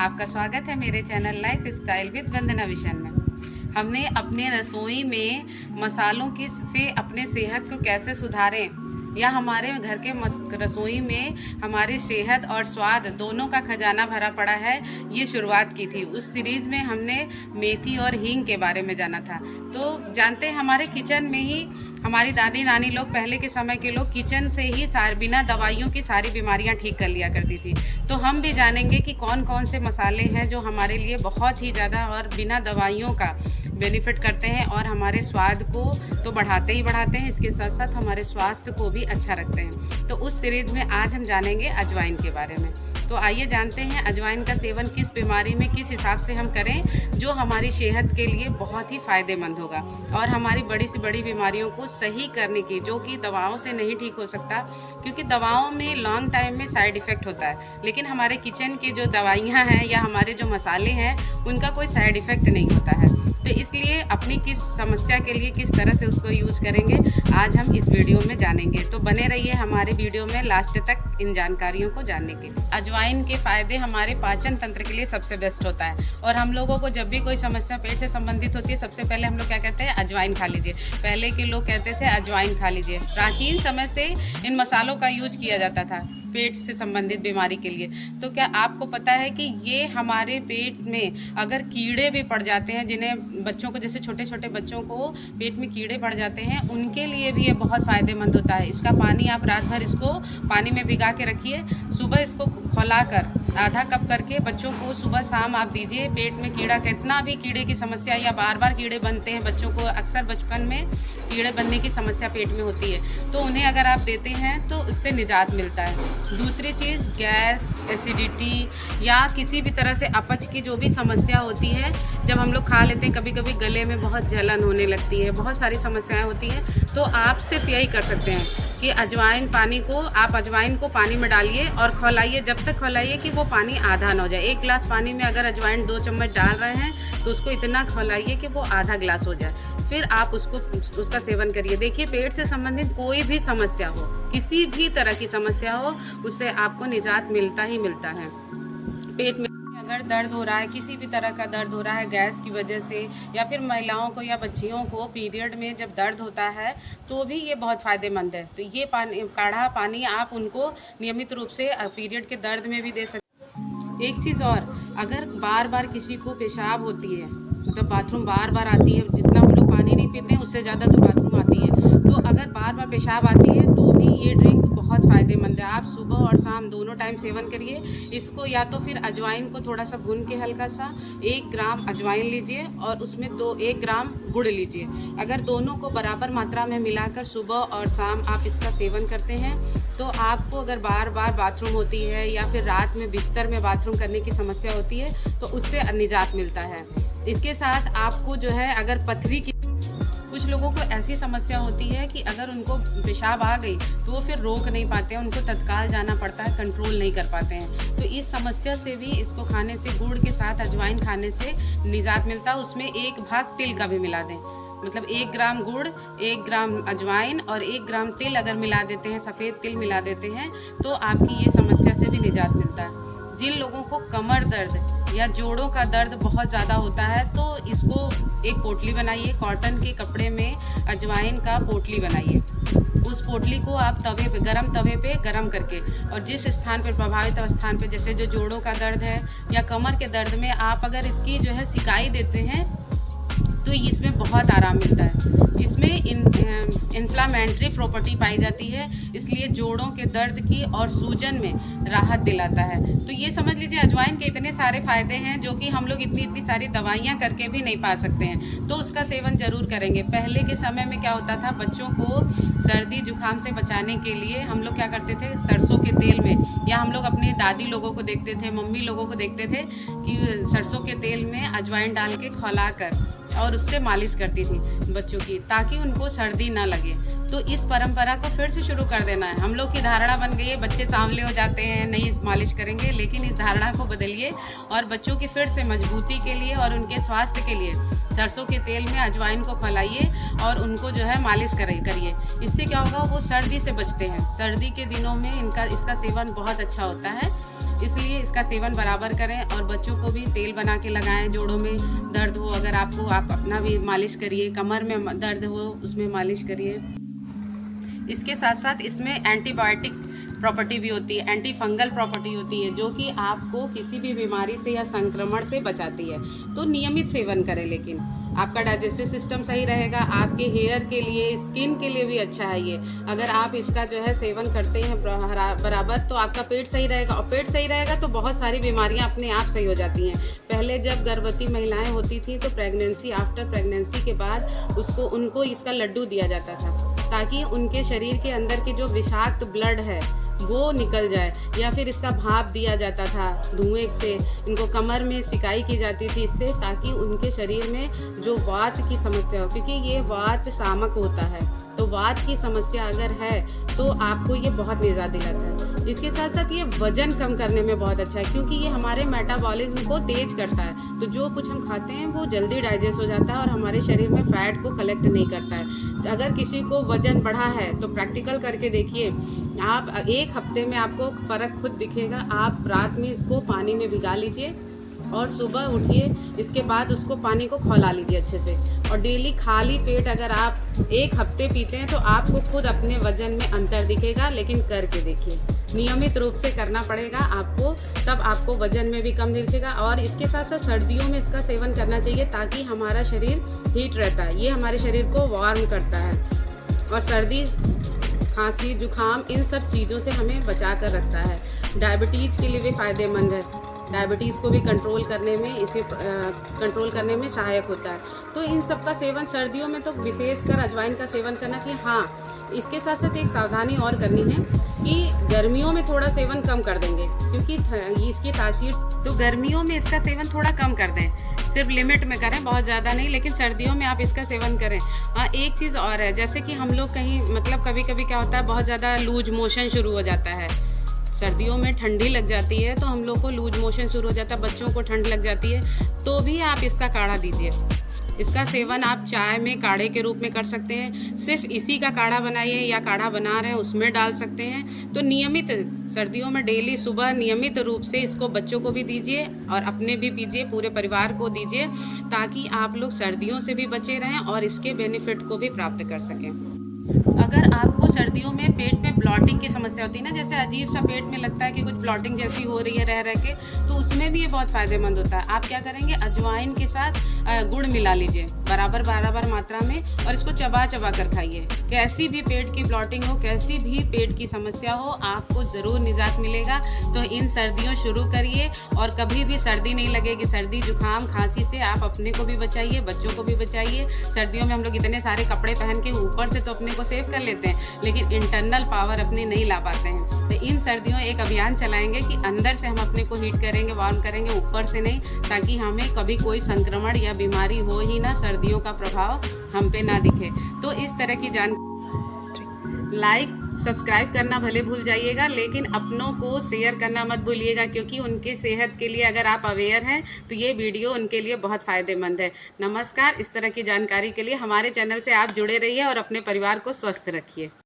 आपका स्वागत है मेरे channel life style with Vandana Vishan में। हमने अपने रसोई में मसालों की से अपने सेहत को कैसे सुधारें या हमारे घर के रसोई में हमारी सेहत और स्वाद दोनों का खजाना भरा पड़ा है, ये शुरुआत की थी। उस सीरीज़ में हमने मेथी और हींग के बारे में जाना था। तो जानते हैं हमारे किचन में ही हमारी दादी नानी लोग, पहले के समय के लोग किचन से ही बिना दवाइयों की सारी बीमारियां ठीक कर लिया करती थी। तो हम भी जानेंगे कि कौन कौन से मसाले हैं जो हमारे लिए बहुत ही ज़्यादा और बिना दवाइयों का बेनिफिट करते हैं और हमारे स्वाद को तो बढ़ाते ही बढ़ाते हैं, इसके साथ साथ हमारे स्वास्थ्य को भी अच्छा रखते हैं। तो उस सीरीज़ में आज हम जानेंगे अजवाइन के बारे में। तो आइए जानते हैं अजवाइन का सेवन किस बीमारी में किस हिसाब से हम करें जो हमारी सेहत के लिए बहुत ही फ़ायदेमंद होगा और हमारी बड़ी से बड़ी बीमारियों को सही करने की, जो कि दवाओं से नहीं ठीक हो सकता, क्योंकि दवाओं में लॉन्ग टाइम में साइड इफ़ेक्ट होता है, लेकिन हमारे किचन की जो दवाइयाँ हैं या हमारे जो मसाले हैं उनका कोई साइड इफ़ेक्ट नहीं होता है। तो इसलिए अपनी किस समस्या के लिए किस तरह से उसको यूज़ करेंगे आज हम इस वीडियो में जानेंगे। तो बने रहिए हमारे वीडियो में लास्ट तक इन जानकारियों को जानने के लिए। अजवाइन के फ़ायदे हमारे पाचन तंत्र के लिए सबसे बेस्ट होता है और हम लोगों को जब भी कोई समस्या पेट से संबंधित होती है, सबसे पहले हम लोग क्या कहते हैं, अजवाइन खा लीजिए। पहले के लोग कहते थे अजवाइन खा लीजिए। प्राचीन समय से इन मसालों का यूज किया जाता था पेट से संबंधित बीमारी के लिए। तो क्या आपको पता है कि ये हमारे पेट में अगर कीड़े भी पड़ जाते हैं, जिन्हें बच्चों को, जैसे छोटे छोटे बच्चों को पेट में कीड़े पड़ जाते हैं, उनके लिए भी ये बहुत फ़ायदेमंद होता है। इसका पानी आप रात भर इसको पानी में भिगा के रखिए, सुबह इसको खौलाकर आधा कप करके बच्चों को सुबह शाम आप दीजिए। पेट में कीड़ा, कितना भी कीड़े की समस्या या बार बार कीड़े बनते हैं बच्चों को, अक्सर बचपन में कीड़े बनने की समस्या पेट में होती है, तो उन्हें अगर आप देते हैं तो उससे निजात मिलता है। दूसरी चीज़, गैस, एसिडिटी या किसी भी तरह से अपच की जो भी समस्या होती है, जब हम लोग खा लेते हैं, कभी कभी गले में बहुत जलन होने लगती है, बहुत सारी समस्याएं होती हैं, तो आप सिर्फ यही कर सकते हैं कि अजवाइन को पानी में डालिए और खौलाइए, जब तक खौलाइए कि वो पानी आधा ना हो जाए। 1 गिलास पानी में अगर अजवाइन 2 चम्मच डाल रहे हैं तो उसको इतना खौलाइए कि वो आधा गिलास हो जाए, फिर आप उसका सेवन करिए। देखिए, पेट से संबंधित कोई भी समस्या हो, किसी भी तरह की समस्या हो, उससे आपको निजात मिलता ही मिलता है। पेट में अगर दर्द हो रहा है, किसी भी तरह का दर्द हो रहा है गैस की वजह से, या फिर महिलाओं को या बच्चियों को पीरियड में जब दर्द होता है, तो भी ये बहुत फ़ायदेमंद है। तो ये काढ़ा पानी आप उनको नियमित रूप से पीरियड के दर्द में भी दे सकते हैं। एक चीज़ और, अगर बार बार किसी को पेशाब होती है, मतलब बाथरूम बार बार आती है, जितना हम लोग पानी नहीं पीते हैं उससे ज़्यादा तो बाथरूम आती है, तो अगर बार बार पेशाब आती है तो भी ये ड्रिंक बहुत फ़ायदेमंद है। आप सुबह और शाम दोनों टाइम सेवन करिए इसको। या तो फिर अजवाइन को थोड़ा सा भून के हल्का सा 1 ग्राम अजवाइन लीजिए और उसमें 1 ग्राम गुड़ लीजिए। अगर दोनों को बराबर मात्रा में मिलाकर सुबह और शाम आप इसका सेवन करते हैं तो आपको अगर बार बार बाथरूम होती है या फिर रात में बिस्तर में बाथरूम करने की समस्या होती है तो उससे निजात मिलता है। इसके साथ आपको जो है, अगर पथरी की, कुछ लोगों को ऐसी समस्या होती है कि अगर उनको पेशाब आ गई तो वो फिर रोक नहीं पाते हैं, उनको तत्काल जाना पड़ता है, कंट्रोल नहीं कर पाते हैं। तो इस समस्या से भी इसको खाने से, गुड़ के साथ अजवाइन खाने से निजात मिलता है। उसमें 1 भाग तिल का भी मिला दें, मतलब 1 ग्राम गुड़, 1 ग्राम अजवाइन और 1 ग्राम तिल अगर मिला देते हैं, सफ़ेद तिल मिला देते हैं, तो आपकी ये समस्या से भी निजात मिलता है। जिन लोगों को कमर दर्द या जोड़ों का दर्द बहुत ज़्यादा होता है तो इसको एक पोटली बनाइए, कॉटन के कपड़े में अजवाइन का पोटली बनाइए। उस पोटली को आप तवे पे, गरम करके, और जिस स्थान पर प्रभावित स्थान पे, जैसे जो जोड़ों का दर्द है या कमर के दर्द में आप अगर इसकी जो है सिकाई देते हैं तो इसमें बहुत आराम मिलता है। इसमें इन्फ्लामेटरी प्रॉपर्टी पाई जाती है, इसलिए जोड़ों के दर्द की और सूजन में राहत दिलाता है। तो ये समझ लीजिए अजवाइन के इतने सारे फ़ायदे हैं जो कि हम लोग इतनी सारी दवाइयाँ करके भी नहीं पा सकते हैं, तो उसका सेवन ज़रूर करेंगे। पहले के समय में क्या होता था, बच्चों को सर्दी जुकाम से बचाने के लिए हम लोग क्या करते थे, सरसों के तेल में, या हम लोग अपने दादी लोगों को देखते थे, मम्मी लोगों को देखते थे कि सरसों के तेल में अजवाइन डाल के खौला कर और उससे मालिश करती थी बच्चों की, ताकि उनको सर्दी ना लगे। तो इस परंपरा को फिर से शुरू कर देना है। हम लोग की धारणा बन गई है बच्चे सांवले हो जाते हैं, नहीं मालिश करेंगे, लेकिन इस धारणा को बदलिए और बच्चों की फिर से मजबूती के लिए और उनके स्वास्थ्य के लिए सरसों के तेल में अजवाइन को खौलाइए और उनको जो है मालिश करिए। इससे क्या होगा, वो सर्दी से बचते हैं। सर्दी के दिनों में इसका सेवन बहुत अच्छा होता है। इसलिए इसका सेवन बराबर करें और बच्चों को भी तेल बना के लगाएं। जोड़ों में दर्द हो अगर आपको, आप अपना भी मालिश करिए। कमर में दर्द हो उसमें मालिश करिए। इसके साथ साथ इसमें एंटीबायोटिक प्रॉपर्टी भी होती है, एंटी फंगल प्रॉपर्टी होती है, जो कि आपको किसी भी बीमारी से या संक्रमण से बचाती है। तो नियमित सेवन करें, लेकिन आपका डाइजेस्टिव सिस्टम सही रहेगा। आपके हेयर के लिए, स्किन के लिए भी अच्छा है ये। अगर आप इसका जो है सेवन करते हैं बराबर, तो आपका पेट सही रहेगा, और पेट सही रहेगा तो बहुत सारी बीमारियां अपने आप सही हो जाती हैं। पहले जब गर्भवती महिलाएं होती थी तो प्रेगनेंसी, आफ्टर प्रेगनेंसी के बाद उनको इसका लड्डू दिया जाता था, ताकि उनके शरीर के अंदर की जो विषाक्त ब्लड है वो निकल जाए। या फिर इसका भाप दिया जाता था धुएं से, इनको कमर में सिकाई की जाती थी इससे, ताकि उनके शरीर में जो वात की समस्या हो, क्योंकि ये वात शामक होता है, तो वात की समस्या अगर है तो आपको ये बहुत निजात दिलाता है। इसके साथ साथ ये वजन कम करने में बहुत अच्छा है, क्योंकि ये हमारे मेटाबॉलिज्म को तेज करता है। तो जो कुछ हम खाते हैं वो जल्दी डाइजेस्ट हो जाता है और हमारे शरीर में फैट को कलेक्ट नहीं करता है। अगर किसी को वजन बढ़ा है तो प्रैक्टिकल करके देखिए आप, 1 हफ्ते में आपको फ़र्क खुद दिखेगा। आप रात में इसको पानी में भिगा लीजिए और सुबह उठिए, इसके बाद उसको पानी को खौला लीजिए अच्छे से, और डेली खाली पेट अगर आप 1 हफ्ते पीते हैं तो आपको खुद अपने वजन में अंतर दिखेगा। लेकिन करके देखिए, नियमित रूप से करना पड़ेगा आपको, तब आपको वजन में भी कम दिखेगा। और इसके साथ साथ सर्दियों में इसका सेवन करना चाहिए, ताकि हमारा शरीर हीट रहता है, ये हमारे शरीर को वार्म करता है, और सर्दी, खांसी, जुखाम, इन सब चीज़ों से हमें बचा कर रखता है। डायबिटीज़ के लिए भी फ़ायदेमंद है, डायबिटीज़ को भी कंट्रोल करने में, इसे कंट्रोल करने में सहायक होता है। तो इन सब का सेवन सर्दियों में तो विशेषकर अजवाइन का सेवन करना चाहिए। हाँ, इसके साथ साथ एक सावधानी और करनी है कि गर्मियों में थोड़ा सेवन कम कर देंगे, क्योंकि इसकी तासीर, तो गर्मियों में इसका सेवन थोड़ा कम कर दें, सिर्फ लिमिट में करें, बहुत ज़्यादा नहीं, लेकिन सर्दियों में आप इसका सेवन करें। हाँ, एक चीज़ और है, जैसे कि हम लोग कहीं, मतलब कभी कभी क्या होता है, बहुत ज़्यादा लूज मोशन शुरू हो जाता है। सर्दियों में ठंडी लग जाती है तो हम लोग को लूज मोशन शुरू हो जाता है, बच्चों को ठंड लग जाती है, तो भी आप इसका काढ़ा दीजिए। इसका सेवन आप चाय में काढ़े के रूप में कर सकते हैं। सिर्फ इसी का काढ़ा बनाइए, या काढ़ा बना रहे हैं उसमें डाल सकते हैं। तो नियमित सर्दियों में डेली सुबह नियमित रूप से इसको बच्चों को भी दीजिए और अपने भी पीजिए, पूरे परिवार को दीजिए, ताकि आप लोग सर्दियों से भी बचे रहें और इसके बेनिफिट को भी प्राप्त कर सकें। अगर आपको सर्दियों में पेट में ब्लॉटिंग की समस्या होती है ना, जैसे अजीब सा पेट में लगता है कि कुछ ब्लॉटिंग जैसी हो रही है रह रह के, तो उसमें भी ये बहुत फ़ायदेमंद होता है। आप क्या करेंगे, अजवाइन के साथ गुड़ मिला लीजिए बराबर मात्रा में, और इसको चबा चबा कर खाइए। कैसी भी पेट की ब्लॉटिंग हो, कैसी भी पेट की समस्या हो, आपको ज़रूर निजात मिलेगा। तो इन सर्दियों शुरू करिए, और कभी भी सर्दी नहीं लगेगी। सर्दी, जुकाम, खांसी से आप अपने को भी बचाइए, बच्चों को भी बचाइए। सर्दियों में हम लोग इतने सारे कपड़े पहन के ऊपर से तो अपने को सेफ कर लेते हैं, लेकिन इंटरनल पावर अपनी नहीं ला पाते हैं। तो इन सर्दियों एक अभियान चलाएंगे कि अंदर से हम अपने को हीट करेंगे, वार्म करेंगे, ऊपर से नहीं, ताकि हमें कभी कोई संक्रमण या बीमारी हो ही ना, सर्दियों का प्रभाव हम पे ना दिखे। तो इस तरह की लाइक, सब्सक्राइब करना भले भूल जाइएगा, लेकिन अपनों को शेयर करना मत भूलिएगा, क्योंकि उनके सेहत के लिए अगर आप अवेयर हैं तो ये वीडियो उनके लिए बहुत फ़ायदेमंद है। नमस्कार। इस तरह की जानकारी के लिए हमारे चैनल से आप जुड़े रहिए और अपने परिवार को स्वस्थ रखिए।